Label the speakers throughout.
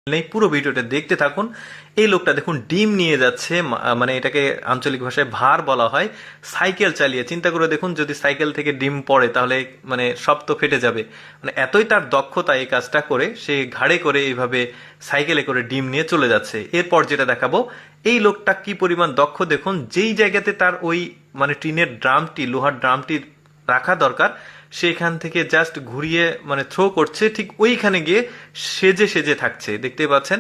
Speaker 1: নেই, পুরো ভিডিওটা দেখতে থাকুন। এই লোকটা দেখুন ডিম নিয়ে যাচ্ছে, মানে এটাকে আঞ্চলিক ভাষায় ভার বলা হয়, সাইকেল চালিয়ে। চিন্তা করে দেখুন, যদি সাইকেল থেকে ডিম পড়ে তাহলে মানে সব তো ফেটে যাবে। মানে এতই তার দক্ষতা এই কাজটা করে, সে ঘাড়ে করে এইভাবে সাইকেলে করে ডিম নিয়ে চলে যাচ্ছে। এরপর যেটা দেখাবো, এই লোকটা কি পরিমাণ দক্ষ দেখুন। যেই জায়গাতে তার ওই মানে টিনের ড্রামটি, লোহার ড্রামটি রাখা দরকার, সেখান থেকে জাস্ট ঘুরিয়ে মানে থ্রো করছে, ঠিক ওইখানে গিয়ে সেজে সেজে থাকছে। দেখতে পাচ্ছেন,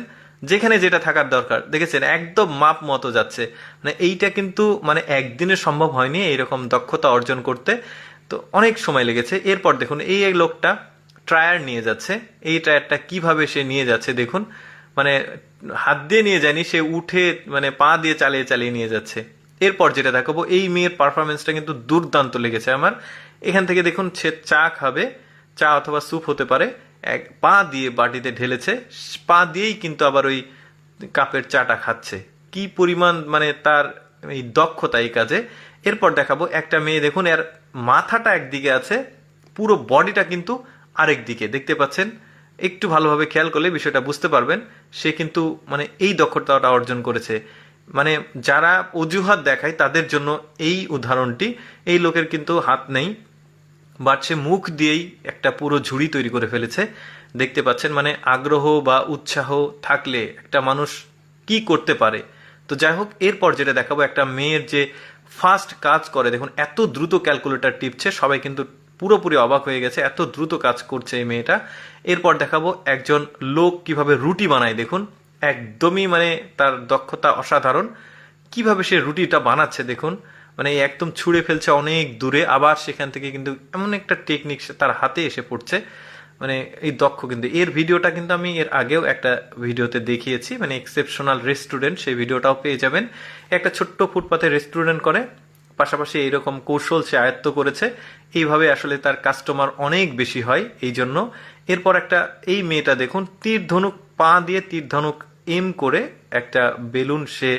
Speaker 1: যেখানে যেটা থাকার দরকার, দেখেছেন একদম মাপ মতো যাচ্ছে। মানে এইটা কিন্তু মানে একদিনে সম্ভব হয়নি এইরকম দক্ষতা অর্জন করতে, তো অনেক সময় লেগেছে। এরপর দেখুন, এই লোকটা ট্রায়ার নিয়ে যাচ্ছে। এই ট্রায়ারটা কিভাবে সে নিয়ে যাচ্ছে দেখুন, মানে হাত দিয়ে নিয়ে যায়নি, সে উঠে মানে পা দিয়ে চালিয়ে চালিয়ে নিয়ে যাচ্ছে। এরপর যেটা দেখাবো, এই মেয়ের পারফরমেন্সটা কিন্তু দুর্দান্ত লেগেছে আমার। এখান থেকে দেখুন, সে চা খাবে, চা অথবা স্যুপ হতে পারে, এক পা দিয়ে বাটিতে ঢেলেছে, পা দিয়েই কিন্তু আবার ওই কাপের চাটা খাচ্ছে। কি পরিমাণ মানে তার এই দক্ষতা এই কাজে। এরপর দেখাবো একটা মেয়ে, দেখুন এর মাথাটা একদিকে আছে, পুরো বডিটা কিন্তু আরেক দিকে। দেখতে পাচ্ছেন, একটু ভালোভাবে খেয়াল করলে বিষয়টা বুঝতে পারবেন। সে কিন্তু মানে এই দক্ষতাটা অর্জন করেছে। মানে যারা অজুহাত দেখায় তাদের জন্য এই উদাহরণটি। এই লোকের কিন্তু হাত নেই, বাট সে মুখ দিয়েই একটা পুরো ঝুড়ি তৈরি করে ফেলেছে। দেখতে পাচ্ছেন, মানে আগ্রহ বা উৎসাহ থাকলে একটা মানুষ কি করতে পারে। তো যাই হোক, এরপর যেটা দেখাবো, একটা মেয়ের যে ফাস্ট কাজ করে দেখুন, এত দ্রুত ক্যালকুলেটর টিপছে, সবাই কিন্তু পুরোপুরি অবাক হয়ে গেছে, এত দ্রুত কাজ করছে এই মেয়েটা। এরপর দেখাবো একজন লোক কিভাবে রুটি বানায় দেখুন, একদমই মানে তার দক্ষতা অসাধারণ। কিভাবে সে রুটিটা বানাচ্ছে দেখুন, মানে একদম ছুঁড়ে ফেলছে অনেক দূরে, আবার সেখান থেকে কিন্তু এমন একটা টেকনিক তার হাতে এসে পড়ছে। মানে এই দক্ষ কিন্তু। এর ভিডিওটা কিন্তু আমি এর আগেও একটা ভিডিওতে দেখিয়েছি, মানে এক্সেপশনাল রেস্টুরেন্ট, সেই ভিডিওটাও পেয়ে যাবেন। একটা ছোট্ট ফুটপাতে রেস্টুরেন্ট করে, পাশাপাশি এইরকম কৌশল সে আয়ত্ত করেছে। এইভাবে আসলে তার কাস্টমার অনেক বেশি হয় এই জন্য। এরপর একটা এই মেয়েটা দেখুন, তীর ধনুক, পা দিয়ে তীর ধনুক এম করে একটা বেলুন সে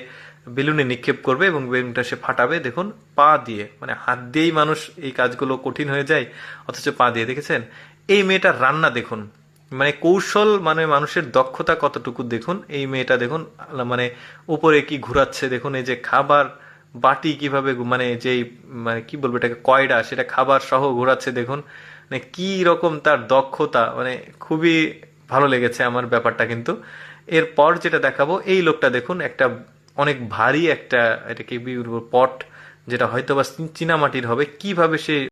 Speaker 1: বেলুনে নিক্ষেপ করবে এবং বেলুনটা সে ফাটাবে দেখুন পা দিয়ে। মানে হাত দিয়েই মানুষ এই কাজগুলো কঠিন হয়ে যায়, অথচ পা দিয়ে। দেখেছেন এই মেয়েটার রান্না দেখুন, মানে কৌশল, মানে মানুষের দক্ষতা কতটুকু দেখুন। এই মেয়েটা দেখুন, মানে উপরে কি ঘুরাচ্ছে দেখুন, এই যে খাবার বাটি কিভাবে মানে যেই মানে কি বলবো এটাকে, কয়ডা, সেটা খাবার সহ ঘোরাচ্ছে দেখুন। মানে কি রকম তার দক্ষতা, মানে খুবই ভালো লেগেছে আমার ব্যাপারটা কিন্তু। এরপর যেটা দেখাবো, এই লোকটা দেখুন, একটা অনেক ভারী একটা, এটা কি পট, যেটা হয়তো বা চীনা মাটির হবে, কিভাবে সে